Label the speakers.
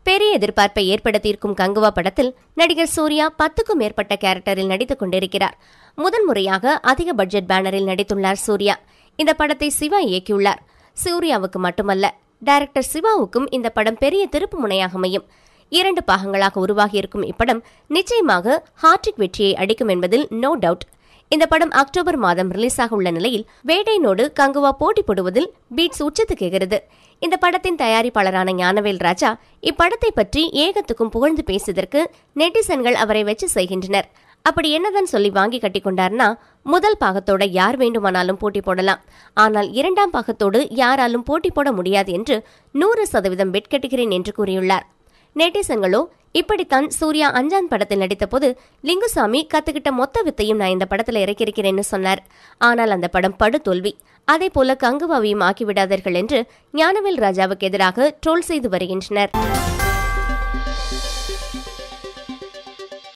Speaker 1: பெரிய எதிர்பார்ப்பை ஏற்படுத்தியிருக்கும் கங்குவா படத்தில் நடிகர் சூர்யா 10க்கும் மேற்பட்ட கேரக்டரில் நடித்துக் கொண்டிருக்கிறார். முதன்முறையாக அதிக பட்ஜெட் பேனரில் நடித்துள்ளார் சூர்யா. இந்த படத்தை சிவா இயக்கியுள்ளார். சூர்யாவுக்கு மட்டுமல்ல, டைரக்டர் சிவாவுக்கும் இந்த படம் பெரிய திருப்பு முனையாக அமையும். 2 பாகங்களாக உருவாகியிருக்கும் இப்படம் நிச்சயமாக ஹாட்ரிக் வெற்றியை அடிக்கும் என்பதில் நோ டவுட். இந்த படம் அக்டோபர் மாதம் ரிலீஸ் ஆக உள்ள நிலையில் வேட்டையினோடு கங்குவா போட்டி போடுவதில் பீட்ஸ் உச்சத்துக்கு எகிறது. இந்த படத்தின் தயாரிப்பாளரான ஞானவேல் ராஜா இப்படத்தை பற்றி ஏகத்துக்கும் புகழ்ந்து பேசியதற்கு நெட்டிசன்கள் அவரை வச்சு செய்கின்றனர். அப்படி என்னதான் சொல்லி வாங்கி கட்டிக்கொண்டார்னா, முதல் பாகத்தோட யார் வேண்டுமானாலும் போட்டி போடலாம், ஆனால் 2ஆம் பாகத்தோடு யாராலும் போட்டி போட முடியாது என்று 100% பெட் கட்டுகிறேன் என்று கூறியுள்ளார். நெட்டிசன்களோ, இப்படித்தான் சூர்யா அஞ்சான் படத்தில் நடித்த போது லிங்குசாமி கத்துக்கிட்ட மொத்த வித்தையும் நான் இந்த படத்துல இறக்கியிருக்கிறேன்னு சொன்னார். ஆனால் அந்த படம் படு தோல்வி. அதே போல கங்குவாவையும் ஆக்கிவிடாதீர்கள் என்று ஞானவேல் ராஜாவுக்கு எதிராக ட்ரோல் செய்து வருகின்றனர்.